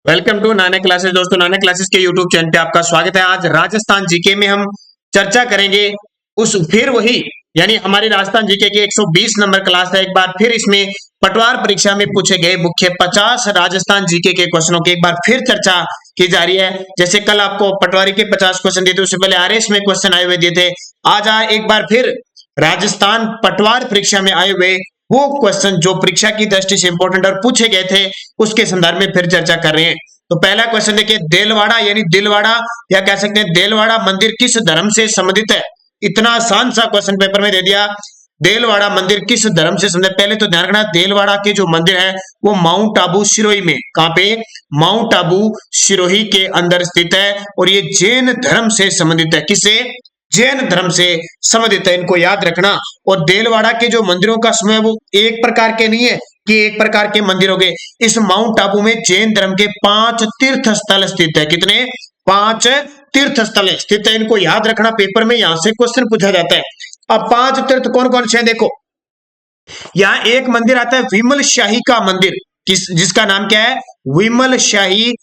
Welcome to नाने classes. दोस्तों, नाने क्लासेस के यूट्यूब चैनल पे आपका स्वागत है। आज राजस्थान जीके में हम चर्चा करेंगे उस फिर वही यानी हमारी राजस्थान जीके की 120 नंबर क्लास है। एक बार फिर इसमें पटवार परीक्षा में पूछे गए मुख्य 50 राजस्थान जीके के क्वेश्चनों की एक बार फिर चर्चा की जा रही है। जैसे कल आपको पटवारी के 50 क्वेश्चन दिए थे, उससे पहले आरएस में क्वेश्चन आए हुए दिए थे। आज एक बार फिर राजस्थान पटवार परीक्षा में आए हुए वो क्वेश्चन जो परीक्षा की दृष्टि से इंपॉर्टेंट और पूछे गए थे उसके संदर्भ में फिर चर्चा कर रहे हैं। तो पहला क्वेश्चन देखिए, देलवाड़ा यानी दिलवाड़ा या कह सकते हैं देलवाड़ा मंदिर किस धर्म से संबंधित है। इतना आसान सा क्वेश्चन पेपर में दे दिया। देलवाड़ा मंदिर किस धर्म से संबंधित। पहले तो ध्यान रखना, देलवाड़ा के जो मंदिर है वो माउंट आबू सिरोही में, कहां पे, माउंट आबू सिरोही के अंदर स्थित है और ये जैन धर्म से संबंधित है। किससे? जैन धर्म से संबंधित है, इनको याद रखना। और देलवाड़ा के जो मंदिरों का समय वो एक प्रकार के नहीं है कि एक प्रकार के मंदिर हो गए। इस माउंट आबू में जैन धर्म के 5 तीर्थ स्थल स्थित है। कितने? 5 तीर्थ स्थल स्थित है, इनको याद रखना। पेपर में यहां से क्वेश्चन पूछा जाता है। अब 5 तीर्थ कौन कौन से हैं देखो। यहाँ एक मंदिर आता है विमल शाही का मंदिर, जिसका नाम क्या है? विमल शाही।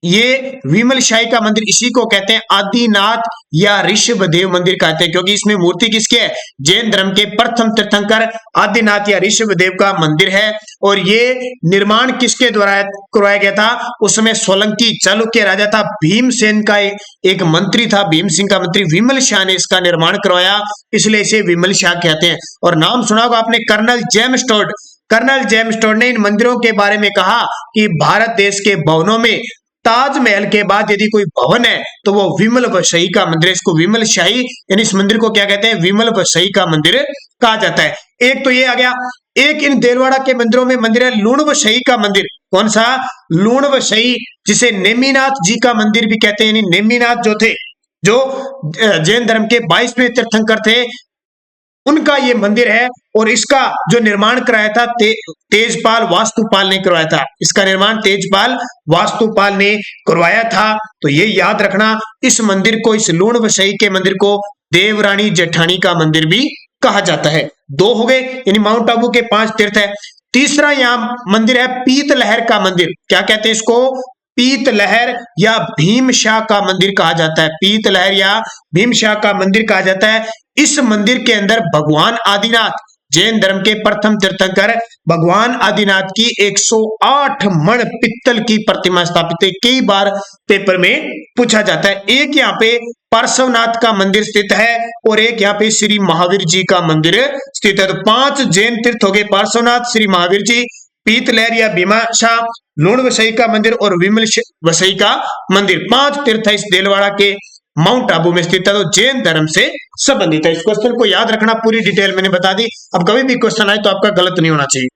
ये विमल शाही का मंदिर इसी को कहते हैं आदिनाथ या ऋषभदेव मंदिर कहते हैं, क्योंकि इसमें मूर्ति किसके है? जैन धर्म के प्रथम तीर्थंकर आदिनाथ या ऋषभदेव का मंदिर है। और ये निर्माण किसके द्वारा करवाया गया था? उसमें सोलंकी चालुक्य राजा था, भीमसेन का एक मंत्री था, भीम सिंह का मंत्री विमल शाह ने इसका निर्माण करवाया, इसलिए इसे विमल शाह कहते हैं। और नाम सुना होगा आपने, colonel James Tod. Colonel James Tod ने इन मंदिरों के बारे में कहा कि भारत देश के भवनों में ताजमहल के बाद यदि कोई भवन है तो वो विमल व शाही का मंदिर है। इसको विमल शाही यानी इस मंदिर को क्या कहते हैं? विमल व शाही का मंदिर कहा जाता है। एक तो ये आ गया। एक इन देलवाड़ा के मंदिरों में मंदिर है लूण व शाही का मंदिर। कौन सा? लूण व शाही, जिसे नेमिनाथ जी का मंदिर भी कहते हैं। यानी नेमिनाथ जो थे, जो जैन धर्म के 22वें तीर्थंकर थे, उनका ये मंदिर है। और इसका जो निर्माण कराया था तेजपाल वास्तुपाल ने करवाया था। इसका निर्माण तेजपाल वास्तुपाल ने करवाया था। तो ये याद रखना, इस मंदिर को, इस लूण व शाही के मंदिर को देवरानी जेठानी का मंदिर भी कहा जाता है। 2 हो गए, यानी माउंट आबू के 5 तीर्थ है। तीसरा यहाँ मंदिर है पीतलहर का मंदिर। क्या कहते हैं इसको? पीतलहर या भीमशाह का मंदिर कहा जाता है। पीतलहर या भीमशाह का मंदिर कहा जाता है। इस मंदिर के अंदर भगवान आदिनाथ, जैन धर्म के प्रथम तीर्थंकर भगवान आदिनाथ की 108 मण पित्तल की प्रतिमा स्थापित है। कई बार पेपर में पूछा जाता है। एक यहाँ पे पार्श्वनाथ का मंदिर स्थित है और एक यहाँ पे श्री महावीर जी का मंदिर स्थित है। तो 5 जैन तीर्थ हो गए, पार्श्वनाथ, श्री महावीर जी, पीतलहर या भीमशाह, लूण व शाही का मंदिर और विमल व शाही का मंदिर। 5 तीर्थ है इस देलवाड़ा के माउंट आबू में स्थित है, तो जैन धर्म से संबंधित है। इस क्वेश्चन को याद रखना, पूरी डिटेल मैंने बता दी। अब कभी भी क्वेश्चन आए तो आपका गलत नहीं होना चाहिए।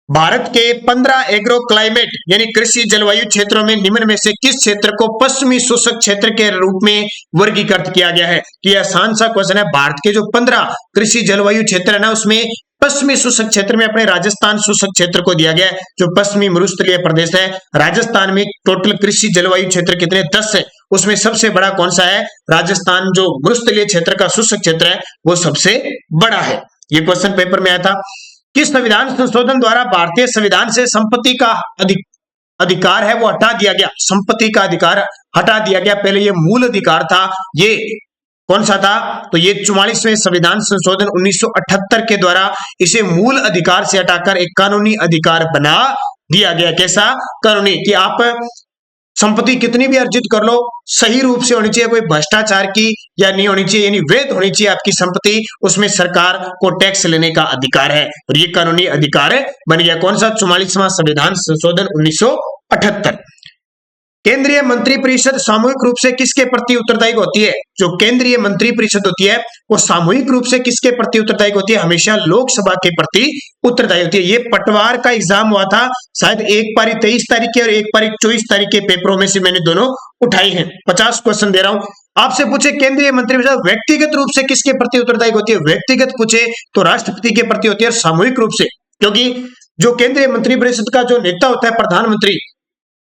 भारत के 15 एग्रो क्लाइमेट यानी कृषि जलवायु क्षेत्रों में निम्न में से किस क्षेत्र को पश्चिमी शुष्क क्षेत्र के रूप में वर्गीकृत किया गया है? तो यह आसान सा क्वेश्चन है। भारत के जो 15 कृषि जलवायु क्षेत्र है ना, उसमें पश्चिमी शुष्क क्षेत्र में अपने राजस्थान शुष्क क्षेत्र को दिया गया है, जो पश्चिमी मरुस्थलीय प्रदेश है। राजस्थान में टोटल कृषि जलवायु क्षेत्र कितने? 10 है। उसमें सबसे बड़ा कौन सा है? राजस्थान जो मरुस्थलीय क्षेत्र का शुष्क क्षेत्र है वो सबसे बड़ा है। ये क्वेश्चन पेपर में आया था। किस संविधान संशोधन द्वारा भारतीय संविधान से संपत्ति का अधिकार है वो हटा दिया गया? संपत्ति का अधिकार हटा दिया गया। पहले ये मूल अधिकार था, ये कौन सा था? तो ये 44वें संविधान संशोधन 1978 के द्वारा इसे मूल अधिकार से हटाकर एक कानूनी अधिकार बना दिया गया। कैसा? कानूनी, कि आप संपत्ति कितनी भी अर्जित कर लो, सही रूप से होनी चाहिए, कोई भ्रष्टाचार की या नहीं होनी चाहिए, यानी वैध होनी चाहिए आपकी संपत्ति, उसमें सरकार को टैक्स लेने का अधिकार है। और ये कानूनी अधिकार बन गया। कौन सा? 44वां संविधान संशोधन 1978। केंद्रीय मंत्रिपरिषद सामूहिक रूप से किसके प्रति उत्तरदायी होती है? जो केंद्रीय मंत्रिपरिषद होती है वो सामूहिक रूप से किसके प्रति उत्तरदायी होती है? हमेशा लोकसभा के प्रति उत्तरदायी होती है। ये पटवार का एग्जाम हुआ था, शायद एक पारी 23 तारीख के और एक पारी 24 तारीख के पेपरों में से मैंने दोनों उठाई हैं। 50 क्वेश्चन दे रहा हूं। आपसे पूछे केंद्रीय मंत्रिपरिषद व्यक्तिगत रूप से किसके प्रति उत्तरदायी होती है? व्यक्तिगत पूछे तो राष्ट्रपति के प्रति होती है। सामूहिक रूप से, क्योंकि जो केंद्रीय मंत्रिपरिषद का जो नेता होता है प्रधानमंत्री,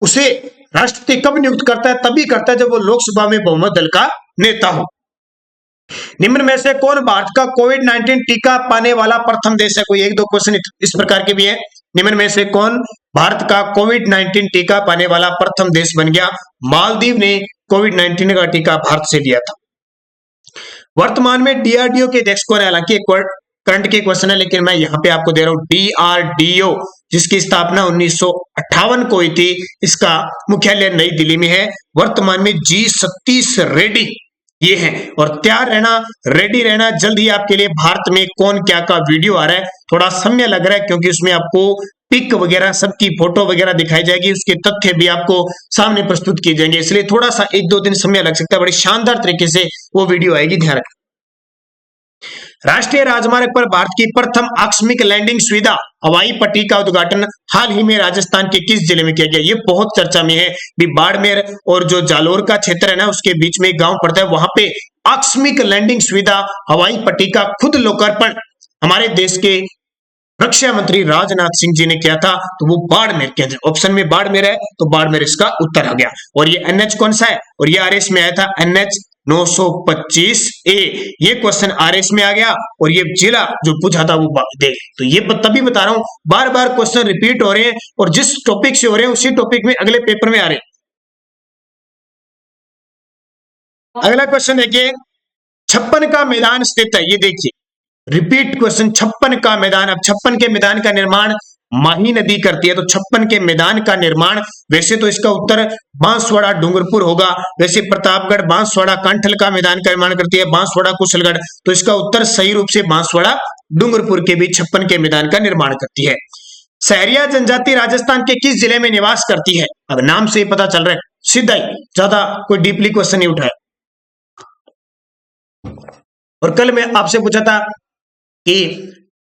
उसे राष्ट्रपति कब नियुक्त करता है? तभी करता है जब वो लोकसभा में बहुमत दल का नेता हो। निम्न में से कौन भारत का कोविड-19 टीका पाने वाला प्रथम देश है? कोई एक दो क्वेश्चन इस प्रकार के भी है। निम्न में से कौन भारत का कोविड-19 टीका पाने वाला प्रथम देश बन गया? मालदीव ने कोविड-19 का टीका भारत से लिया था। वर्तमान में डीआरडीओ के अध्यक्ष कौन है? हालांकि करंट के क्वेश्चन है, लेकिन मैं यहाँ पे आपको दे रहा हूँ डीआरडीओ, जिसकी स्थापना 1958 को हुई थी। इसका मुख्यालय नई दिल्ली में है। वर्तमान में जी सतीश रेड्डी ये है। और तैयार रहना, रेडी रहना, जल्द ही आपके लिए भारत में कौन क्या का वीडियो आ रहा है। थोड़ा समय लग रहा है क्योंकि उसमें आपको पिक वगैरह सबकी फोटो वगैरह दिखाई जाएगी, उसके तथ्य भी आपको सामने प्रस्तुत किए जाएंगे, इसलिए थोड़ा सा एक दो दिन समय लग सकता है। बड़ी शानदार तरीके से वो वीडियो आएगी, ध्यान रखें। राष्ट्रीय राजमार्ग पर भारत की प्रथम आकस्मिक लैंडिंग सुविधा हवाई पट्टी का उद्घाटन हाल ही में राजस्थान के किस जिले में किया गया? ये बहुत चर्चा में है। भी बाड़मेर और जो जालोर का क्षेत्र है ना, उसके बीच में एक गांव पड़ता है, वहां पे आकस्मिक लैंडिंग सुविधा हवाई पट्टी का खुद लोकार्पण हमारे देश के रक्षा मंत्री राजनाथ सिंह जी ने किया था। तो वो बाड़मेर के अंदर, ऑप्शन में बाड़मेर है, तो बाड़मेर इसका उत्तर आ गया। और ये एनएच कौन सा है? और ये आरएस में आया था, एनएच 925A। ये क्वेश्चन आरएस में आ गया। और ये जिला जो पूछा था वो देख, तो ये तभी बता रहा हूं, बार बार क्वेश्चन रिपीट हो रहे हैं और जिस टॉपिक से हो रहे हैं उसी टॉपिक में अगले पेपर में आ रहे हैं। अगला क्वेश्चन देखिए, 56 का मैदान स्थित है। ये देखिए रिपीट क्वेश्चन, 56 का मैदान। अब 56 के मैदान का निर्माण माही नदी करती है, तो 56 के मैदान का निर्माण, वैसे तो इसका उत्तर बांसवाड़ा डूंगरपुर होगा। वैसे प्रतापगढ़ बांसवाड़ा कांठल का मैदान का निर्माण करती है, बांसवाड़ा कुशलगढ़, तो इसका उत्तर सही रूप से बांसवाड़ा डूंगरपुर के बीच 56 के मैदान का निर्माण करती है। सहरिया जनजाति राजस्थान के किस जिले में निवास करती है? अब नाम से ही पता चल रहा है, सीधा ही, ज्यादा कोई डीपली क्वेश्चन नहीं उठाया। और कल मैं आपसे पूछा था कि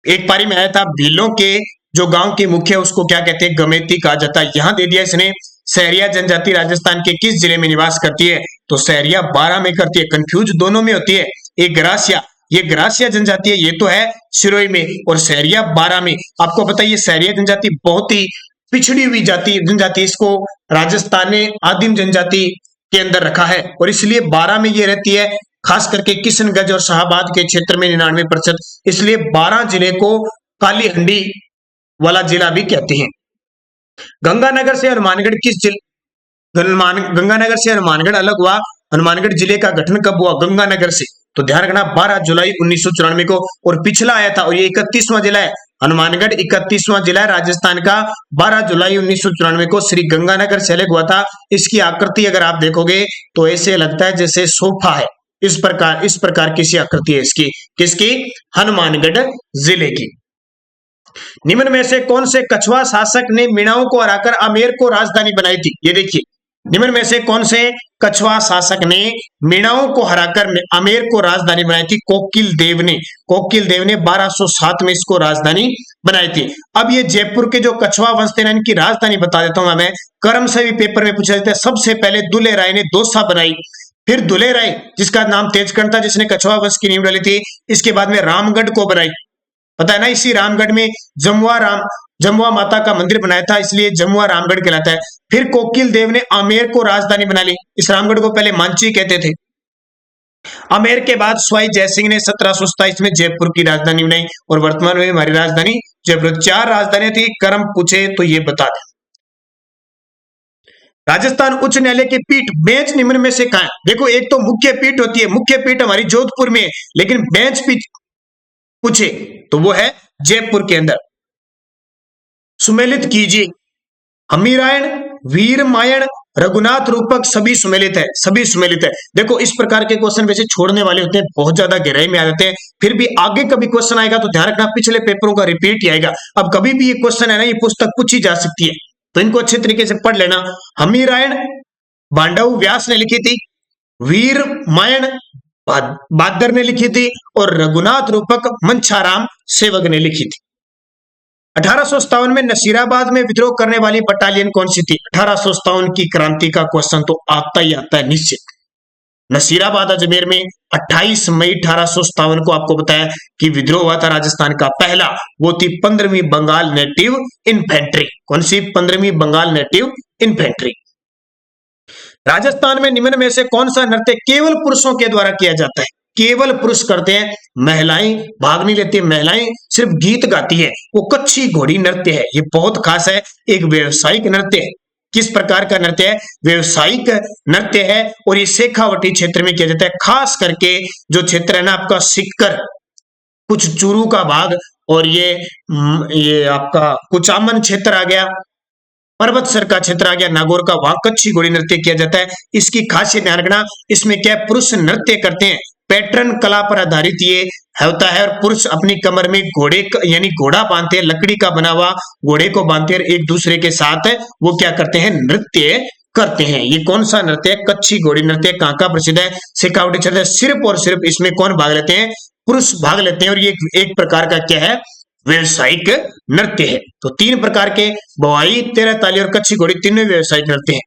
एक पारी में आया था, भीलों के जो गांव के मुख्य उसको क्या कहते हैं? गमेती कहा जाता है। यहां दे दिया इसने, सहरिया जनजाति राजस्थान के किस जिले में निवास करती है? तो सहरिया 12 में करती है। कंफ्यूज दोनों में होती है। एक गरासिया, ये गरासिया जनजाति है, ये तो है सिरोही में, और सहरिया 12 में। आपको पता है ये सहरिया जनजाति बहुत ही पिछड़ी हुई जनजाति, इसको राजस्थान ने आदिम जनजाति के अंदर रखा है और इसलिए 12 में ये रहती है। खास करके किशनगंज और शाहबाद के क्षेत्र में 99%, इसलिए 12 जिले को काली हंडी वाला जिला भी कहते हैं। गंगानगर से हनुमानगढ़ गंगानगर से हनुमानगढ़ अलग हुआ। हनुमानगढ़ जिले का गठन कब हुआ? गंगानगर से। तो ध्यान रखना 12 जुलाई 1994 को। और पिछला आया था, और ये 31वां जिला है, हनुमानगढ़ 31वां जिला है राजस्थान का। 12 जुलाई 1994 को श्री गंगानगर से अलग हुआ था। इसकी आकृति अगर आप देखोगे तो ऐसे लगता है जैसे सोफा है, इस प्रकार की आकृति है इसकी। किसकी? हनुमानगढ़ जिले की। निम्न में से कौन से कछुआ शासक ने मीणाओं को हराकर आमेर को राजधानी बनाई थी? ये देखिए, निम्न में से कौन से कछुआ शासक ने मीणाओं को हराकर आमेर को राजधानी बनाई थी? कोकिल देव ने। कोकिल देव ने 1207 में इसको राजधानी बनाई थी। अब ये जयपुर के जो कछुआ वंश थे, इनकी राजधानी बता देता हूं मैं, क्रम से भी पेपर में पूछा जाता है। सबसे पहले दुले राय ने दौसा बनाई, फिर दुले राय जिसका नाम तेजकर्ण था, जिसने कछुआ वंश की नींव डाली थी। इसके बाद में रामगढ़ को बनाई, पता है ना, इसी रामगढ़ में जमुआ माता का मंदिर बनाया था, इसलिए जमुआ रामगढ़ कहलाता है। फिर कोकिल देव ने आमेर को राजधानी बना ली। इस रामगढ़ को पहले मांची कहते थे। आमेर के बाद स्वाई जयसिंह ने 1727 में जयपुर की राजधानी बनाई और वर्तमान में हमारी राजधानी जयपुर। 4 राजधानियां थी, क्रम पूछे तो ये बता दें। राजस्थान उच्च न्यायालय की पीठ बेंच निम्न में से कहां है? देखो, एक तो मुख्य पीठ होती है, मुख्य पीठ हमारी जोधपुर में है, लेकिन बेंच पीठ पूछे तो वो है जयपुर के अंदर। सुमेलित कीजिए। हमीरायण, वीरमायण, रघुनाथ रूपक सभी सुमेलित है, सभी सुमेलित है। देखो, इस प्रकार के क्वेश्चन वैसे छोड़ने वाले होते हैं, बहुत ज्यादा गहराई में आ जाते हैं, फिर भी आगे कभी क्वेश्चन आएगा तो ध्यान रखना पिछले पेपरों का रिपीट ही आएगा। अब कभी भी ये क्वेश्चन है ना, ये पुस्तक पूछी जा सकती है, तो इनको अच्छे तरीके से पढ़ लेना। हमीरायण बांडव व्यास ने लिखी थी, वीरमायण बादर ने लिखी थी और रघुनाथ रूपक मंछाराम सेवक ने लिखी थी। 1857 में नसीराबाद में विद्रोह करने वाली बटालियन कौन सी थी? 1857 की क्रांति का क्वेश्चन तो आता ही आता है निश्चित। नसीराबाद अजमेर में 28 मई 1857 को आपको बताया कि विद्रोह हुआ था राजस्थान का पहला। वो थी 15वीं बंगाल नेटिव इन्फेंट्री। कौन सी? 15वीं बंगाल नेटिव इन्फेंट्री। राजस्थान में निम्न में से कौन सा नृत्य केवल पुरुषों के द्वारा किया जाता है? केवल पुरुष करते हैं, महिलाएं भाग नहीं लेती, महिलाएं सिर्फ गीत गाती है। वो कच्छी घोड़ी नृत्य है, ये बहुत खास है, एक व्यावसायिक नृत्य है। किस प्रकार का नृत्य है? व्यावसायिक नृत्य है, और ये शेखावटी क्षेत्र में किया जाता है। खास करके जो क्षेत्र है ना आपका सिक्कर, कुछ चूरू का भाग, और ये आपका कुचामन क्षेत्र आ गया, पर्वतसर का क्षेत्र आ गया, नागौर का, वहां कच्छी घोड़ी नृत्य किया जाता है। इसकी खासियत ध्यान रखना, इसमें क्या है, पुरुष नृत्य करते हैं, पैटर्न कला पर आधारित ये होता है, और पुरुष अपनी कमर में घोड़े यानी घोड़ा बांधते हैं, लकड़ी का बना हुआ घोड़े को बांधते हैं, एक दूसरे के साथ वो क्या करते हैं, नृत्य करते हैं। ये कौन सा नृत्य है? कच्छी घोड़ी नृत्य। कहाँ का प्रसिद्ध है? शेखावटी क्षेत्र। सिर्फ और सिर्फ इसमें कौन भाग लेते हैं? पुरुष भाग लेते हैं, और ये एक प्रकार का क्या है, व्यवसायिक नृत्य है। तो तीन प्रकार के बवाई, तेरह ताली और कच्छी घोड़ी तीनों व्यवसायिक नृत्य है।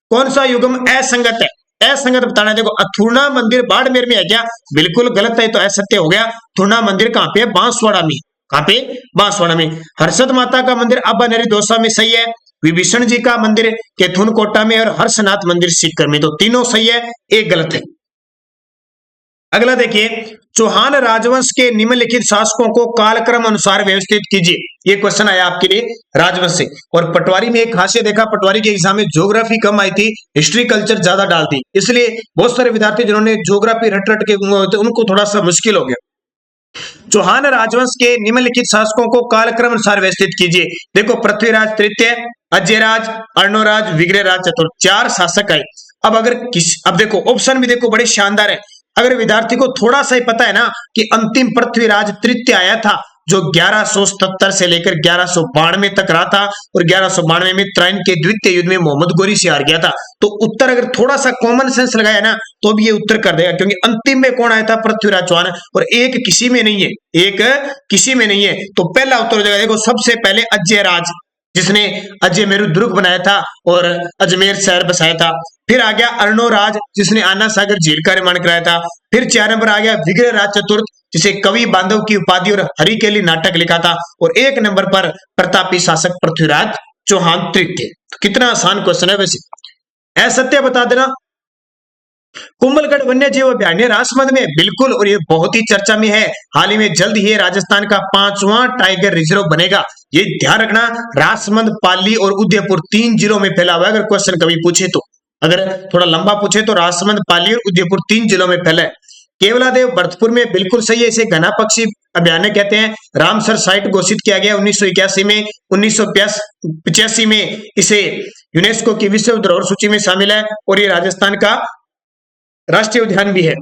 कौन सा युग्म असंगत है? असंगत बताना। देखो, अथुर्णा मंदिर बाड़मेर में है क्या? बिल्कुल गलत है, तो असत्य हो गया। अथुर्णा मंदिर कहाँ पे है? बांसवाड़ा में। कहाँ पे? बांसवाड़ा में। हर्षद माता का मंदिर अब्बानेरी दौसा में सही है। विभीषण जी का मंदिर केथुनकोटा में, और हर्षनाथ मंदिर सीकर में। तो तीनों सही है, एक गलत है। अगला देखिए, चौहान राजवंश के निम्नलिखित शासकों को कालक्रम अनुसार व्यवस्थित कीजिए। ये क्वेश्चन आया आपके लिए राजवंश से। और पटवारी में एक खासियत देखा, पटवारी के एग्जाम में ज्योग्राफी कम आई थी, हिस्ट्री कल्चर ज्यादा डालती, इसलिए बहुत सारे विद्यार्थी जिन्होंने ज्योग्राफी रट रट के उनको थोड़ा सा मुश्किल हो गया। चौहान राजवंश के निम्नलिखित शासकों को कालक्रम अनुसार व्यवस्थित कीजिए। देखो, पृथ्वीराज तृतीय, अजयराज, अर्णोराज, विग्रहराज चतुर्थ, चार शासक आए। अब देखो ऑप्शन भी देखो बड़े शानदार है। अगर विद्यार्थी को थोड़ा सा ही पता है ना कि अंतिम पृथ्वीराज तृतीय आया था, जो 1177 से लेकर 1192 तक रहा था, और 1192 में त्राइन के द्वितीय युद्ध में मोहम्मद गोरी से हार गया था, तो उत्तर अगर थोड़ा सा कॉमन सेंस लगाया ना तो भी ये उत्तर कर देगा, क्योंकि अंतिम में कौन आया था? पृथ्वीराज चौहान, और एक किसी में नहीं है, एक किसी में नहीं है। तो पहला उत्तर हो जाएगा। देखो, सबसे पहले अजयराज, जिसने अजमेर दुर्ग बनाया था और अजमेर शहर बसाया था। फिर आ गया अर्णोराज, जिसने आना सागर झील का निर्माण कराया था। फिर 4 नंबर आ गया विग्रहराज चतुर्थ, जिसे कवि बांधव की उपाधि और हरिकेली नाटक लिखा था। और 1 नंबर पर प्रतापी शासक पृथ्वीराज चौहान तृतीय। कितना आसान क्वेश्चन है वैसे। असत्य बता देना। कुंभलगढ़ वन्य जीव अभयारण्य राजसमंद में, बिल्कुल, और ये बहुत ही चर्चा में है। हाल ही में जल्द ही राजस्थान का 5वां टाइगर रिजर्व बनेगा। ये ध्यान रखना, राजसमंद, पाली और उदयपुर 3 जिलों में फैला हुआ है। अगर क्वेश्चन कभी पूछे तो, अगर थोड़ा लंबा पूछे तो राजसमंद, पाली और उदयपुर 3 जिलों में फैला है। केवलादेव भरतपुर में, बिल्कुल सही है। इसे घना पक्षी अभयारण्य कहते हैं। रामसर साइट घोषित किया गया 1981 में। 1985 में इसे यूनेस्को की विश्व धरोहर सूची में शामिल है, और ये राजस्थान का राष्ट्रीय उद्यान भी है।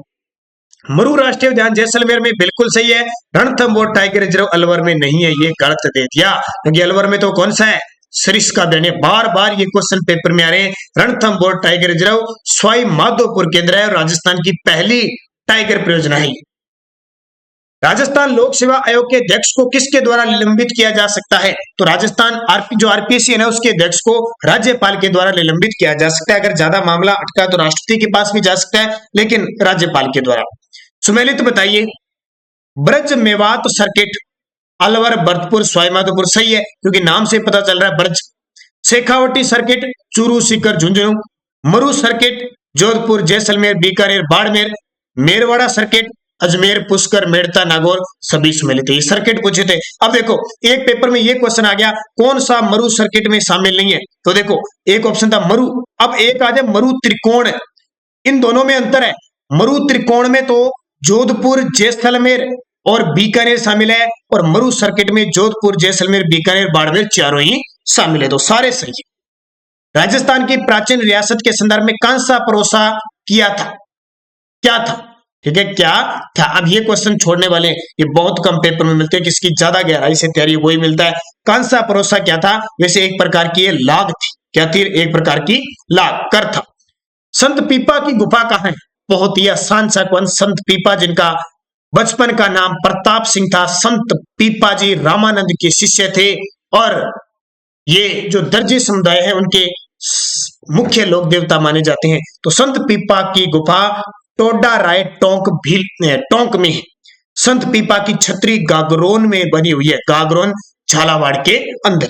मरु राष्ट्रीय उद्यान जैसलमेर में, बिल्कुल सही है। रणथंभौर टाइगर रिजर्व अलवर में नहीं है, ये गलत दे दिया, क्योंकि अलवर में तो कौन सा है? सरिस्का अभयारण्य। बार बार ये क्वेश्चन पेपर में आ रहे हैं। रणथंभौर टाइगर रिजर्व सवाई माधोपुर केंद्र है, और राजस्थान की पहली टाइगर परियोजना है। राजस्थान लोक सेवा आयोग के अध्यक्ष को किसके द्वारा निलंबित किया जा सकता है? तो राजस्थान जो आरपीएससी है ना, उसके अध्यक्ष को राज्यपाल के द्वारा निलंबित किया जा सकता है। अगर ज्यादा मामला अटका तो राष्ट्रपति के पास भी जा सकता है, लेकिन राज्यपाल के द्वारा। सुमेलित बताइए, ब्रज मेवात सर्किट अलवर, भरतपुर, सवाई माधोपुर सही है, क्योंकि नाम से पता चल रहा है ब्रज। शेखावटी सर्किट चूरू, सीकर, झुंझुनू। मरु सर्किट जोधपुर, जैसलमेर, बीकानेर, बाड़मेर। मेरवाड़ा सर्किट अजमेर, पुष्कर, मेड़ता, नागौर सभी सम्मिलित है। ये सर्किट पूछे थे। अब देखो, एक पेपर में ये क्वेश्चन आ गया, कौन सा मरु सर्किट में शामिल नहीं है? तो देखो, एक ऑप्शन था मरु, अब एक आ जाए मरु त्रिकोण। इन दोनों में अंतर है। मरु त्रिकोण में तो जोधपुर, जैसलमेर और बीकानेर शामिल है, और मरु सर्किट में जोधपुर, जैसलमेर, बीकानेर, बाड़मेर चारों ही शामिल है। तो सारे सही है। राजस्थान की प्राचीन रियासत के संदर्भ में कौन सा परोसा किया था? क्या था? ठीक है, क्या था? अब ये क्वेश्चन छोड़ने वाले, ये बहुत कम पेपर में मिलते हैं, किसकी ज्यादा गहराई से तैयारी वही मिलता है। कौन सा परोसा क्या था? वैसे एक प्रकार की ये लाग थी। क्या थी? एक प्रकार की लाग, कर था। संत पीपा की गुफा कहाँ है? बहुत ही आसान सा क्वेश्चन। संत पीपा, जिनका बचपन का नाम प्रताप सिंह था, संत पीपा जी रामानंद के शिष्य थे, और ये जो दर्जी समुदाय है उनके मुख्य लोक देवता माने जाते हैं। तो संत पीपा की गुफा टोडा राय टोंक में है। संत पीपा की छतरी गागरोन में बनी हुई है, गागरोन झालावाड़ के अंदर।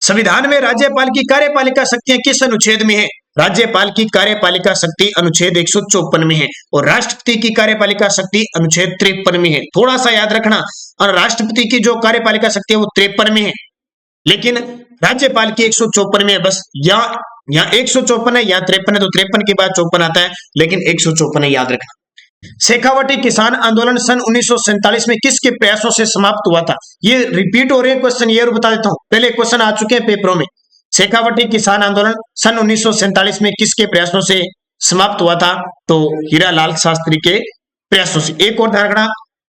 संविधान में राज्यपाल की कार्यपालिका शक्तियां किस अनुच्छेद में है? राज्यपाल की कार्यपालिका शक्ति अनुच्छेद 154 में है और राष्ट्रपति की कार्यपालिका शक्ति अनुच्छेद 53 में है। थोड़ा सा याद रखना, और राष्ट्रपति की जो कार्यपालिका शक्ति है वो 53 में है, लेकिन राज्यपाल की 154 में है। बस यहाँ 154 है, यहाँ 53 है, तो 53 के बाद 54 आता है, लेकिन 154 है, याद रखना। शेखावटी किसान आंदोलन सन 1947 में किसके प्रयासों से समाप्त हुआ था? ये रिपीट हो रहे हैं क्वेश्चन, ये और बता देता हूं, पहले क्वेश्चन आ चुके हैं पेपरों में। शेखावटी किसान आंदोलन सन 1947 में किसके प्रयासों से समाप्त हुआ था? तो हीरालाल शास्त्री के प्रयासों से। एक और ध्यान रखना,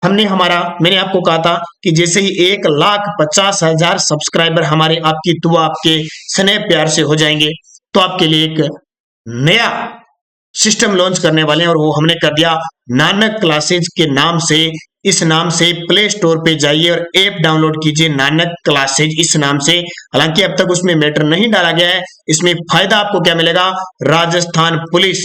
मैंने आपको कहा था कि जैसे ही 1,50,000 सब्सक्राइबर हमारे आपकी दुआ आपके स्नेह प्यार से हो जाएंगे तो आपके लिए एक नया सिस्टम लॉन्च करने वाले हैं, और वो हमने कर दिया नानक क्लासेज के नाम से। इस नाम से प्ले स्टोर पे जाइए और ऐप डाउनलोड कीजिए, नानक क्लासेज इस नाम से। हालांकि अब तक उसमें मैटर नहीं डाला गया है। इसमें फायदा आपको क्या मिलेगा? राजस्थान पुलिस,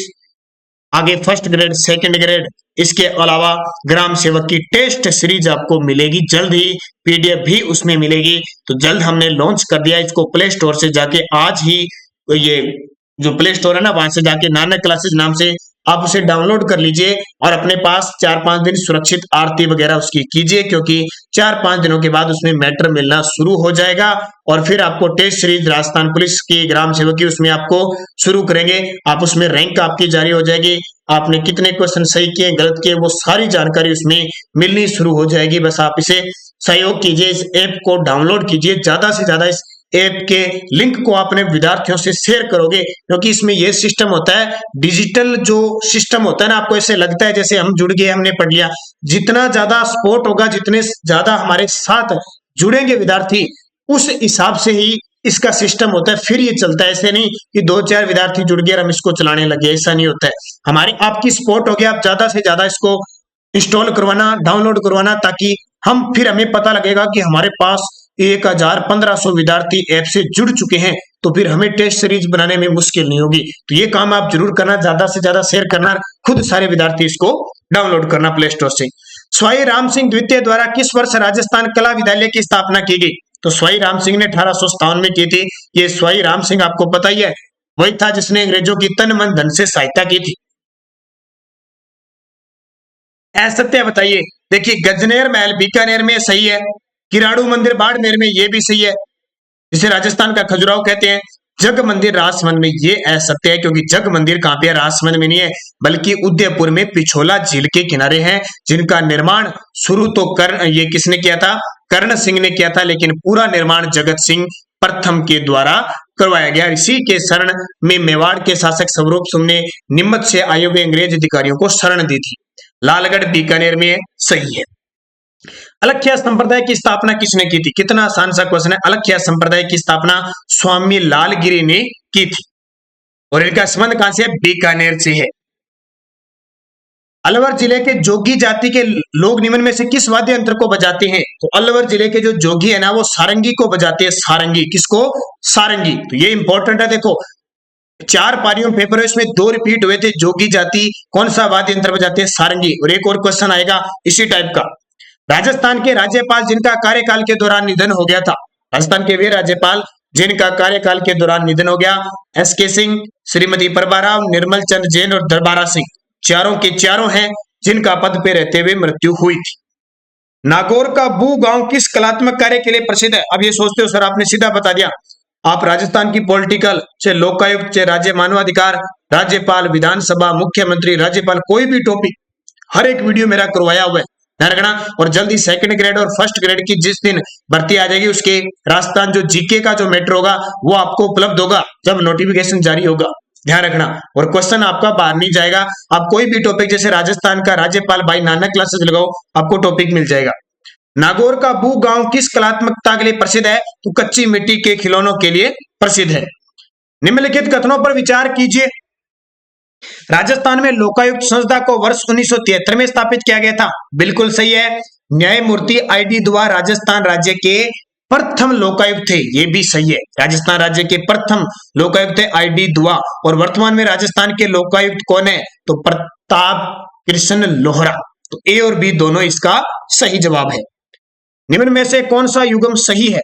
आगे फर्स्ट ग्रेड, सेकंड ग्रेड, इसके अलावा ग्राम सेवक की टेस्ट सीरीज आपको मिलेगी। जल्द ही पीडीएफ भी उसमें मिलेगी। तो जल्द हमने लॉन्च कर दिया इसको। प्ले स्टोर से जाके आज ही, ये जो प्ले स्टोर है ना, वहां से जाके नानक क्लासेस नाम से आप उसे डाउनलोड कर लीजिए और अपने पास 4-5 दिन सुरक्षित आरती वगैरह उसकी कीजिए, क्योंकि 4-5 दिनों के बाद उसमें मैटर मिलना शुरू हो जाएगा। और फिर आपको टेस्ट सीरीज राजस्थान पुलिस की, ग्राम सेवक की, उसमें आपको शुरू करेंगे। आप उसमें रैंक आपकी जारी हो जाएगी, आपने कितने क्वेश्चन सही किए, गलत किए, वो सारी जानकारी उसमें मिलनी शुरू हो जाएगी। बस आप इसे सहयोग कीजिए, इस ऐप को डाउनलोड कीजिए, ज्यादा से ज्यादा इस ऐप के लिंक को अपने विद्यार्थियों से शेयर करोगे, क्योंकि इसमें यह सिस्टम होता है, डिजिटल जो सिस्टम होता है ना, आपको ऐसे लगता है जैसे हम जुड़ गए, हमने पढ़ लिया। जितना ज्यादा सपोर्ट होगा, जितने ज्यादा हमारे साथ जुड़ेंगे विद्यार्थी, उस हिसाब से ही इसका सिस्टम होता है। फिर ये चलता है, ऐसे नहीं कि 2-4 विद्यार्थी जुड़ गए और हम इसको चलाने लगे, ऐसा नहीं होता है। हमारी आपकी सपोर्ट हो गया, आप ज्यादा से ज्यादा इसको इंस्टॉल करवाना, डाउनलोड करवाना, ताकि हमें पता लगेगा कि हमारे पास 1,000-1,500 विद्यार्थी ऐप से जुड़ चुके हैं, तो फिर हमें टेस्ट सीरीज बनाने में मुश्किल नहीं होगी। तो ये काम आप जरूर करना, ज्यादा से ज्यादा शेयर करना, खुद सारे विद्यार्थी इसको डाउनलोड करना प्ले स्टोर से। स्वाई राम सिंह द्वितीय द्वारा किस वर्ष राजस्थान कला विद्यालय की स्थापना की गई? तो स्वाई राम सिंह ने 1857 में की थी। ये स्वाई राम सिंह आपको पता ही है, वही था जिसने अंग्रेजों की तन मन धन से सहायता की थी। असत्य बताइए। देखिए, गजनेर महल बीकानेर में सही है, किराड़ू मंदिर बाड़मेर में ये भी सही है, जिसे राजस्थान का खजुराहो कहते हैं। जग मंदिर राजसमंद में, ये असत्य है, क्योंकि जग मंदिर कहां पे है? राजसमंद में नहीं है, बल्कि उदयपुर में पिछोला झील के किनारे हैं, जिनका निर्माण शुरू तो ये किसने किया था? कर्ण सिंह ने किया था, लेकिन पूरा निर्माण जगत सिंह प्रथम के द्वारा करवाया गया। इसी के शरण में मेवाड़ के शासक स्वरूप सिंह ने निम्मत से आए हुए अंग्रेज अधिकारियों को शरण दी थी। लालगढ़ बीकानेर में सही है। अलख्या संप्रदाय की स्थापना किसने की थी? कितना आसान सा क्वेश्चन है। अलख्या संप्रदाय की स्थापना स्वामी लालगिरी ने की थी, और इनका संबंध कहां से है? बीकानेर से है। अलवर जिले के जोगी जाति के लोग निम्न में से किस वाद्य यंत्र को बजाते हैं? तो अलवर जिले के जो जोगी है ना, वो सारंगी को बजाते हैं। सारंगी, किसको? सारंगी। तो ये इंपॉर्टेंट है। देखो, 4 पारियों में पेपर है, इसमें 2 रिपीट हुए थे। जोगी जाति कौन सा वाद्य यंत्र बजाते हैं? सारंगी। और एक और क्वेश्चन आएगा इसी टाइप का। राजस्थान के राज्यपाल जिनका कार्यकाल के दौरान निधन हो गया था, राजस्थान के वे राज्यपाल जिनका कार्यकाल के दौरान निधन हो गया, एस.के. सिंह, श्रीमती प्रभा राव, निर्मल चंद्र जैन और दरबारा सिंह, चारों के चारों हैं जिनका पद पे रहते हुए मृत्यु हुई थी। नागौर का बू गांव किस कलात्मक कार्य के लिए प्रसिद्ध है? अब ये सोचते हो सर, आपने सीधा बता दिया। आप राजस्थान की पॉलिटिकल, चाहे लोकायुक्त, चाहे राज्य मानवाधिकार, राज्यपाल, विधानसभा, मुख्यमंत्री, राज्यपाल, कोई भी टॉपिक, हर एक वीडियो मेरा करवाया हुआ है, ध्यान रखना। और जल्दी सेकंड ग्रेड और फर्स्ट ग्रेड की जिस दिन भर्ती आ जाएगी, उसके राजस्थान जो जीके का जो मैटर होगा वो आपको उपलब्ध होगा जब नोटिफिकेशन जारी होगा, ध्यान रखना। और क्वेश्चन आपका बाहर नहीं जाएगा। आप कोई भी टॉपिक, जैसे राजस्थान का राज्यपाल बाई नानक क्लासेस लगाओ, आपको टॉपिक मिल जाएगा। नागौर का बू गांव किस कलात्मकता के लिए प्रसिद्ध है? तो कच्ची मिट्टी के खिलौनों के लिए प्रसिद्ध है। निम्नलिखित कथनों पर विचार कीजिए। राजस्थान में लोकायुक्त संस्था को वर्ष 1973 में स्थापित किया गया था। बिल्कुल सही है। न्यायमूर्ति आई.डी. दुआ राजस्थान राज्य के प्रथम लोकायुक्त थे, ये भी सही है। राजस्थान राज्य के प्रथम लोकायुक्त है आई.डी. दुआ। और वर्तमान में राजस्थान के लोकायुक्त कौन है? तो प्रताप कृष्ण लोहरा। तो ए और बी दोनों इसका सही जवाब है। निम्न में से कौन सा युग्म सही है?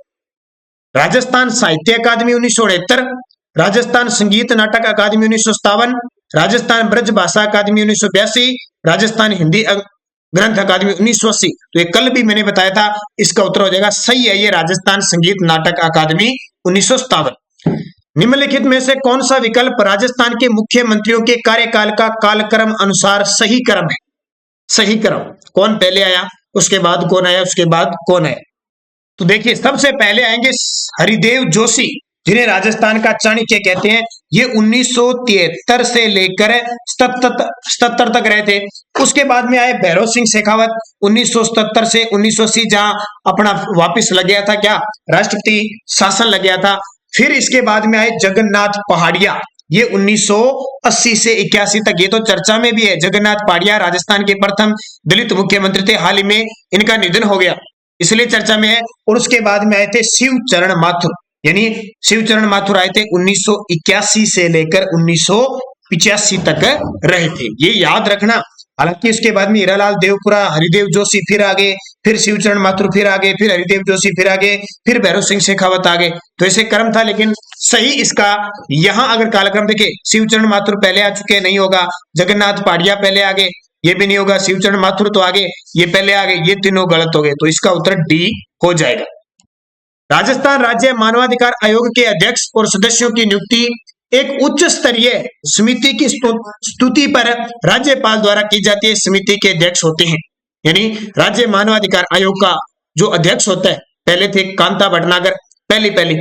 राजस्थान साहित्य अकादमी 1978, राजस्थान संगीत नाटक अकादमी 1957, राजस्थान ब्रज भाषा अकादमी 1982, राजस्थान हिंदी ग्रंथ अकादमी 1980। तो ये कल भी मैंने बताया था, इसका उत्तर हो जाएगा सही है ये राजस्थान संगीत नाटक अकादमी 1957। निम्नलिखित में से कौन सा विकल्प राजस्थान के मुख्यमंत्रियों के कार्यकाल का कालक्रम अनुसार सही क्रम है? सही क्रम, कौन पहले आया, उसके बाद कौन आया, उसके बाद कौन आया? तो देखिए, सबसे पहले आएंगे हरिदेव जोशी, जिन्हें राजस्थान का चाणक्य कहते हैं। ये 1973 से लेकर 77 तक रहे थे। उसके बाद में आए भैरव सिंह शेखावत, 1977 से 1980, जहां अपना वापिस लग गया था क्या, राष्ट्रपति शासन लग गया था। फिर इसके बाद में आए जगन्नाथ पहाड़िया, ये 1980 से 81 तक, ये तो चर्चा में भी है। जगन्नाथ पहाड़िया राजस्थान के प्रथम दलित मुख्यमंत्री थे, हाल ही में इनका निधन हो गया, इसलिए चर्चा में है। और उसके बाद में आए थे शिव चरण माथुर, यानी शिव चरण माथुर आए थे 1981 से लेकर 1985 तक रहे थे, ये याद रखना। हालांकि इसके बाद में हीरालाल देवपुरा, हरिदेव जोशी फिर आगे, फिर शिवचरण माथुर फिर आगे, फिर हरिदेव जोशी फिर आगे, फिर भैरव सिंह शेखावत आगे। तो ऐसे क्रम था, लेकिन सही इसका यहां अगर कालक्रम देखे, शिवचरण माथुर पहले आ चुके, नहीं होगा। जगन्नाथ पहाड़िया पहले आगे, ये भी नहीं होगा। शिवचरण माथुर तो आगे, ये पहले आगे, ये तीनों गलत हो गए। तो इसका उत्तर डी हो जाएगा। राजस्थान राज्य मानवाधिकार आयोग के अध्यक्ष और सदस्यों की नियुक्ति एक उच्च स्तरीय समिति की स्तुति पर राज्यपाल द्वारा की जाती है। समिति के अध्यक्ष होते हैं, यानी राज्य मानवाधिकार आयोग का जो अध्यक्ष होता है, पहले थे कांता भटनागर, पहली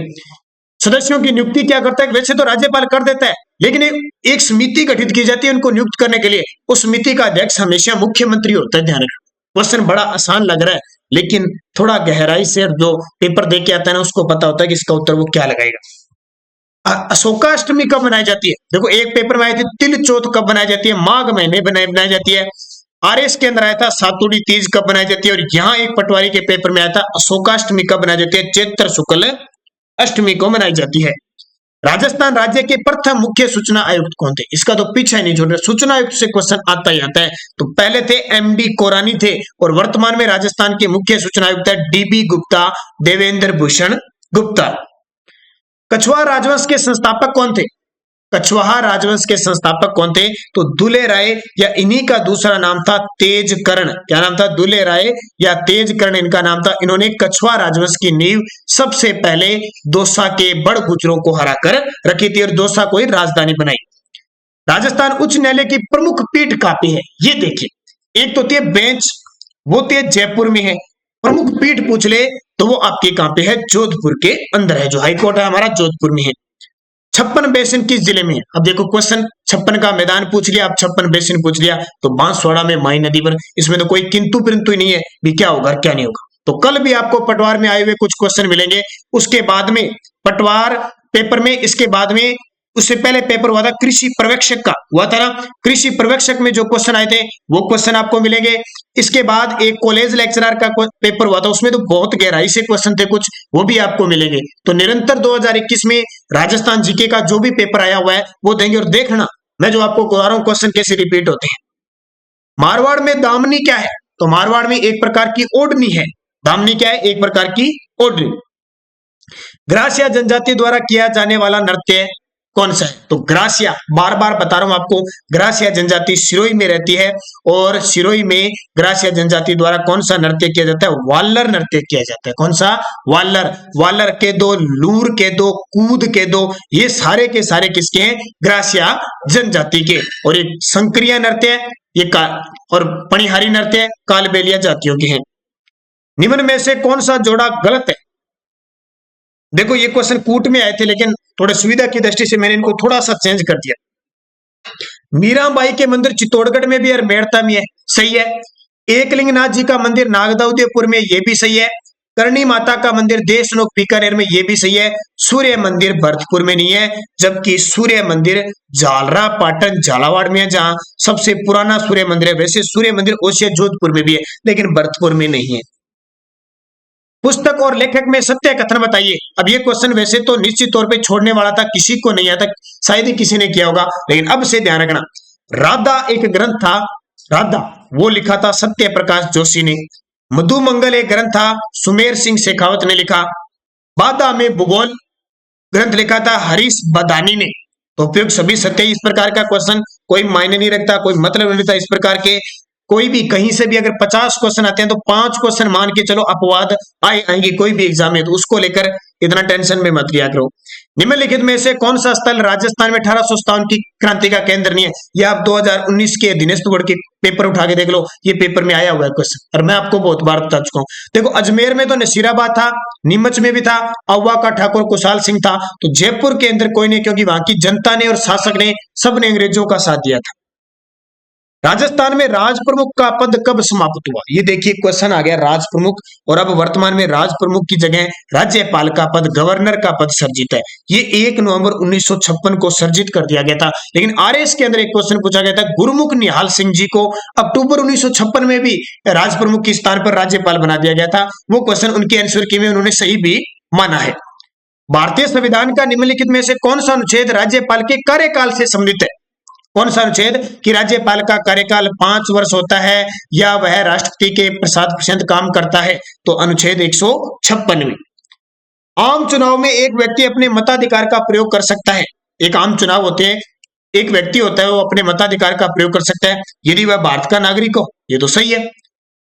सदस्यों की नियुक्ति क्या करता है, वैसे तो राज्यपाल कर देता है, लेकिन एक समिति गठित की जाती है उनको नियुक्त करने के लिए। उस समिति का अध्यक्ष हमेशा मुख्यमंत्री होता है। ध्यान रखना, क्वेश्चन बड़ा आसान लग रहा है, लेकिन थोड़ा गहराई से जो पेपर देख के आता है ना, उसको पता होता है कि इसका उत्तर वो क्या लगाएगा। अशोकाष्टमी कब मनाई जाती है? देखो, एक पेपर में आई थी तिल चौथ कब बनाई जाती है, माघ महीने बनाई जाती है। आरएस के अंदर आया था सातुड़ी तीज कब बनाई जाती है, और यहाँ एक पटवारी के पेपर में आया था अशोकाष्टमी कब बनाई जाती है, चैत्र शुक्ल अष्टमी को मनाई जाती है। राजस्थान राज्य के प्रथम मुख्य सूचना आयुक्त कौन थे? इसका तो पीछा ही नहीं छोड़ रहा, सूचना आयुक्त से क्वेश्चन आता ही आता है। तो पहले थे एमडी कोरानी थे, और वर्तमान में राजस्थान के मुख्य सूचना आयुक्त है डीबी गुप्ता, देवेंद्र भूषण गुप्ता। कछवाहा राजवंश के संस्थापक कौन थे? कछवाहा राजवंश के संस्थापक कौन थे? तो दुले राय, या इन्हीं का दूसरा नाम था तेज कर्ण। क्या नाम था? दुले राय या तेज कर्ण इनका नाम था। इन्होंने कछवाहा राजवंश की नींव सबसे पहले दौसा के बड़ गुजरों को हराकर रखी थी, और दौसा को ही राजधानी बनाई। राजस्थान उच्च न्यायालय की प्रमुख पीठ कहां पे है? ये देखिए, एक तो होती है बेंच, वो तो जयपुर में है। प्रमुख पीठ पूछ ले तो वो आपके कहां पे है? जोधपुर के अंदर है। जो हाईकोर्ट है हमारा जोधपुर में है। 56 बेसिन किस जिले में है? अब देखो, क्वेश्चन 56 का मैदान पूछ लिया, अब 56 बेसिन पूछ लिया, तो बांसवाड़ा में माई नदी पर। इसमें तो कोई किंतु परंतु ही नहीं है भी, क्या होगा क्या नहीं होगा। तो कल भी आपको पटवार में आए हुए कुछ क्वेश्चन मिलेंगे। उसके बाद में पटवार पेपर में, इसके बाद में उससे पहले पेपर हुआ था कृषि पर्यवेक्षक का, हुआ था ना। कृषि पर्यवेक्षक में जो क्वेश्चन आए थे वो क्वेश्चन आपको मिलेंगे। इसके बाद एक कॉलेज लेक्चरर का पेपर हुआ था, उसमें तो बहुत गहराई से क्वेश्चन थे कुछ, वो भी आपको मिलेंगे। तो निरंतर 2021 में राजस्थान जीके का जो भी पेपर आया हुआ है वो देंगे। और देखना, मैं जो आपको बता रहा हूं क्वेश्चन कैसे रिपीट होते हैं। मारवाड़ में दामनी क्या है? तो मारवाड़ में एक प्रकार की ओढ़नी है। दामनी क्या है? एक प्रकार की ओढ़नी। ग्रासिया जनजाति द्वारा किया जाने वाला नृत्य कौन सा है? तो ग्रासिया, बार बार बता रहा हूं आपको, ग्रासिया जनजाति सिरोही में रहती है, और सिरोही में ग्रासिया जनजाति द्वारा कौन सा नृत्य किया जाता है? वाल्लर नृत्य किया जाता है। कौन सा? वाल्लर। वाल्लर के दो, लूर के दो, कूद के दो, ये सारे के सारे किसके हैं? ग्रासिया जनजाति के। और एक संक्रिया नृत्य ये और पणिहारी नृत्य कालबेलिया जातियों के हैं। निम्न में से कौन सा जोड़ा गलत है? देखो, ये क्वेश्चन कूट में आए थे, लेकिन थोड़े सुविधा की दृष्टि से मैंने इनको थोड़ा सा चेंज कर दिया। मीराबाई के मंदिर चित्तौड़गढ़ में भी और मेड़ता में है, सही है। एकलिंगनाथ जी का मंदिर नागदाउदयपुर में, ये भी सही है। करणी माता का मंदिर देशनोक बीकानेर में, ये भी सही है। सूर्य मंदिर भरतपुर में नहीं है, जबकि सूर्य मंदिर झालरा पाटन झालावाड़ में है, जहां सबसे पुराना सूर्य मंदिर है। वैसे सूर्य मंदिर ओसिया जोधपुर में भी है, लेकिन भरतपुर में नहीं है। पुस्तक और लेखक में सत्य कथन बताइए। अब ये क्वेश्चन वैसे तो निश्चित तौर पे छोड़ने वाला था, किसी को नहीं आता, शायद ही किसी ने किया होगा, लेकिन अब से ध्यान रखना। राधा एक ग्रंथ था, राधा वो लिखा था सत्य प्रकाश जोशी ने। मधुमंगल एक ग्रंथ था, सुमेर सिंह शेखावत ने लिखा। बाधा में भूगोल ग्रंथ लिखा था हरीश बदानी ने। तो उपयुक्त सभी सत्य। इस प्रकार का क्वेश्चन कोई मायने नहीं रखता, कोई मतलब नहीं रखता। इस प्रकार के कोई भी कहीं से भी अगर 50 क्वेश्चन आते हैं तो 5 क्वेश्चन मान के चलो अपवाद आएंगे कोई भी एग्जाम में, तो उसको लेकर इतना टेंशन में मत लिया करो। निम्नलिखित में से कौन सा स्थल राजस्थान में 1857 की क्रांति का केंद्र नहीं है? ये आप 2019 के दिनेश तुगड़ के पेपर उठा के देख लो, ये पेपर में आया हुआ है क्वेश्चन, और मैं आपको बहुत बार बता चुका हूं। देखो अजमेर में तो नसीराबाद था, नीमच में भी था, अव्वा का ठाकुर कुशाल सिंह था, तो जयपुर के अंदर कोई नहीं, क्योंकि वहां की जनता ने और शासक ने सबने अंग्रेजों का साथ दिया था। राजस्थान में राज प्रमुख का पद कब समाप्त हुआ? ये देखिए क्वेश्चन आ गया राज प्रमुख, और अब वर्तमान में राज प्रमुख की जगह राज्यपाल का पद, गवर्नर का पद सर्जित है। ये 1 नवंबर 1956 को सर्जित कर दिया गया था। लेकिन आरएस के अंदर एक क्वेश्चन पूछा गया था, गुरुमुख निहाल सिंह जी को अक्टूबर 1956 में भी राज प्रमुख के स्थान पर राज्यपाल बना दिया गया था। वो क्वेश्चन उनके आंसर की में उन्होंने सही भी माना है। भारतीय संविधान का निम्नलिखित में से कौन सा अनुच्छेद राज्यपाल के कार्यकाल से संबंधित है? कौन सा अनुच्छेद कि राज्यपाल का कार्यकाल 5 वर्ष होता है या वह राष्ट्रपति के प्रसाद काम करता है? तो अनुच्छेद 156। आम चुनाव में एक व्यक्ति अपने मताधिकार का प्रयोग कर सकता है। एक आम चुनाव होते हैं, एक व्यक्ति होता है वो अपने मताधिकार का प्रयोग कर सकता है यदि वह भारत का नागरिक हो, ये तो सही है।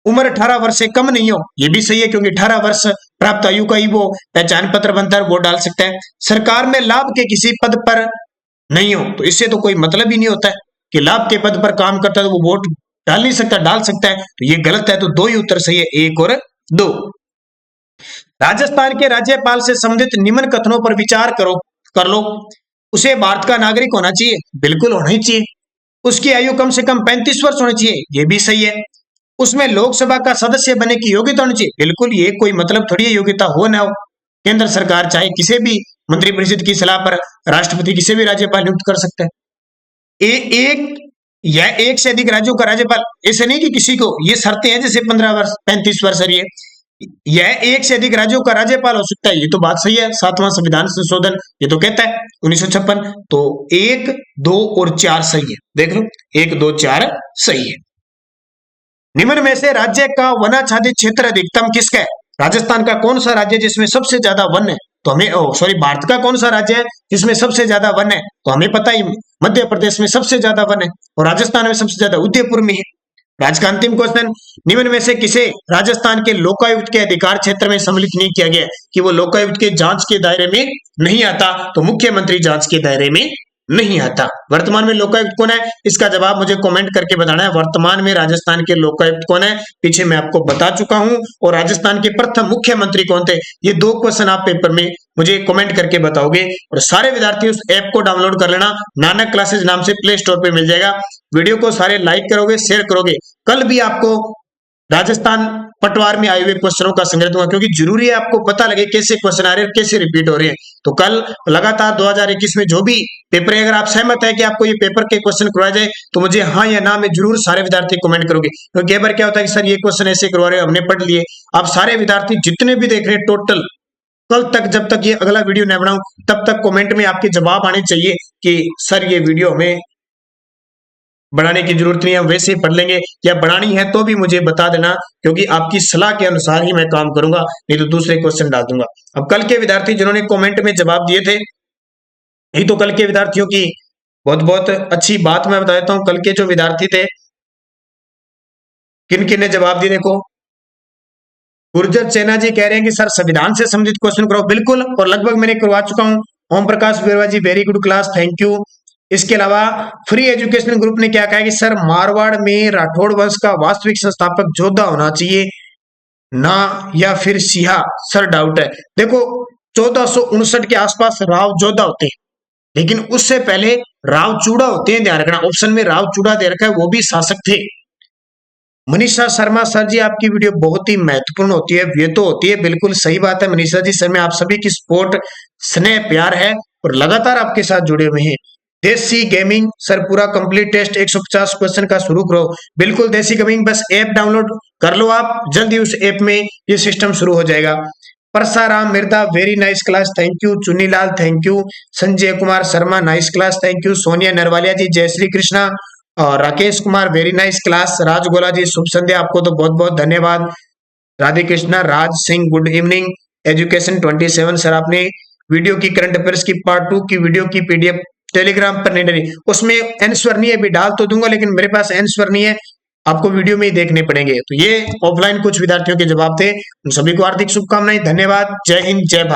उम्र 18 वर्ष से कम नहीं हो, ये भी सही है, क्योंकि 18 वर्ष प्राप्त आयु का ही वो पहचान पत्र बनता है, वोट डाल सकता है। सरकार में लाभ के किसी पद पर नहीं हो, तो इससे तो कोई मतलब ही नहीं होता है कि लाभ के पद पर काम करता है तो वो वोट डाल नहीं सकता, डाल सकता है, तो ये गलत है। तो 2 ही उत्तर सही है, 1 और 2। राजस्थान के राज्यपाल से संबंधित निम्न कथनों पर विचार कर लो। उसे भारत का नागरिक होना चाहिए, बिल्कुल होना ही चाहिए। उसकी आयु कम से कम 35 वर्ष होनी चाहिए, ये भी सही है। उसमें लोकसभा का सदस्य बनने की योग्यता होनी चाहिए, बिल्कुल, ये कोई मतलब थोड़ी है योग्यता हो ना हो। केंद्र सरकार चाहे किसी भी मंत्रिपरिषद की सलाह पर राष्ट्रपति किसी भी राज्यपाल नियुक्त कर सकता है। एक से अधिक राज्यों का राज्यपाल, ऐसे नहीं कि किसी को, ये शर्तें हैं जैसे 15 वर्ष 35 वर्ष, और यह 1 से अधिक राज्यों का राज्यपाल हो सकता है, ये तो बात सही है। 7वां संविधान संशोधन ये तो कहता है 1956। तो 1, 2 और 4 सही है, देख लो 1, 2, 4 सही है। निम्न में से राज्य का वनाच्छादित क्षेत्र अधिकतम किसका है? राजस्थान का कौन सा राज्य जिसमें सबसे ज्यादा वन है? तो हमें भारत का कौन सा राज्य है जिसमें सबसे ज्यादा वन है? तो हमें पता ही, मध्य प्रदेश में सबसे ज्यादा वन है, और राजस्थान में सबसे ज्यादा उदयपुर में है। आज का अंतिम क्वेश्चन, निम्न में से किसे राजस्थान के लोकायुक्त के अधिकार क्षेत्र में सम्मिलित नहीं किया गया कि वो लोकायुक्त के जांच के दायरे में नहीं आता? तो मुख्यमंत्री जांच के दायरे में नहीं आता। वर्तमान में लोकायुक्त कौन है? इसका जवाब मुझे कमेंट करके बताना है। वर्तमान में राजस्थान के लोकायुक्त कौन है? पीछे मैं आपको बता चुका हूं। और राजस्थान के प्रथम मुख्यमंत्री कौन थे? ये 2 क्वेश्चन आप पेपर में मुझे कमेंट करके बताओगे। और सारे विद्यार्थी उस ऐप को डाउनलोड कर लेना, नानक क्लासेस नाम से प्ले स्टोर पे मिल जाएगा। वीडियो को सारे लाइक करोगे, शेयर करोगे। कल भी आपको राजस्थान पटवार में आए हुए क्वेश्चनों का संग्रह दूंगा, क्योंकि जरूरी है आपको पता लगे कैसे क्वेश्चन आ रहे हैं, कैसे रिपीट हो रहे हैं। तो कल लगातार 2021 में जो भी पेपर है, अगर आप सहमत है कि आपको ये पेपर के क्वेश्चन करवाए जाए तो मुझे हाँ या ना में जरूर सारे विद्यार्थी कमेंट करोगे। क्योंकि बार क्या होता है कि सर ये क्वेश्चन ऐसे करवा रहे हो, हमने पढ़ लिए। आप सारे विद्यार्थी जितने भी देख रहे हैं टोटल, कल तक जब तक ये अगला वीडियो न बनाऊं तब तक कमेंट में आपके जवाब आने चाहिए कि सर ये वीडियो हमें बढ़ाने की जरूरत नहीं है, वैसे ही पढ़ लेंगे, या बढ़ानी है तो भी मुझे बता देना, क्योंकि आपकी सलाह के अनुसार ही मैं काम करूंगा, नहीं तो दूसरे क्वेश्चन डाल दूंगा। अब कल के विद्यार्थी जिन्होंने कमेंट में जवाब दिए थे, यही तो कल के विद्यार्थियों की बहुत बहुत अच्छी बात मैं बता देता हूं। कल के जो विद्यार्थी थे, किन किन ने जवाब दिए देखो। गुरजत सेना जी कह रहे हैं कि सर संविधान से संबंधित क्वेश्चन करो, बिल्कुल, और लगभग मैंने करवा चुका हूं। Om Prakash Birwa ji very good class, thank you. इसके अलावा फ्री एजुकेशन ग्रुप ने क्या कहा है कि सर मारवाड़ में राठौड़ वंश का वास्तविक संस्थापक जोधा होना चाहिए ना, या फिर सिहा? सर डाउट है। देखो 1459 के आसपास राव जोधा होते हैं, लेकिन उससे पहले राव चूड़ा होते हैं, ध्यान रखना। ऑप्शन में राव चूड़ा दे रखा है, वो भी शासक थे। मनीषा शर्मा सर जी आपकी वीडियो बहुत ही महत्वपूर्ण होती है, ये तो होती है, बिल्कुल सही बात है मनीषा जी। सर में आप सभी की सपोर्ट, स्नेह, प्यार है और लगातार आपके साथ जुड़े हुए हैं। देसी गेमिंग सर पूरा कंप्लीट टेस्ट 150 क्वेश्चन का शुरू करो, बिल्कुल देसी गेमिंग, बस ऐप डाउनलोड कर लो आप, जल्दी उस ऐप में ये सिस्टम शुरू हो जाएगा। Parasram Mirda very nice class, thank you. Chunilal thank you. Sanjay Kumar Sharma nice class, thank you. Sonia Narwalia ji जय श्री कृष्णा, और Rakesh Kumar very nice class. Rajgola ji शुभ संध्या, आपको तो बहुत बहुत धन्यवाद। Radhe Krishna. Raj Singh good evening. Education 27 sir आपने वीडियो की करंट अफेयर्स की पार्ट 2 की वीडियो की पीडीएफ टेलीग्राम पर नहीं डली, उसमें आंसर नहीं है, अभी डाल तो दूंगा लेकिन मेरे पास आंसर नहीं है, आपको वीडियो में ही देखने पड़ेंगे। तो ये ऑफलाइन कुछ विद्यार्थियों के जवाब थे। उन सभी को हार्दिक शुभकामनाएं, धन्यवाद, जय हिंद, जय भारत।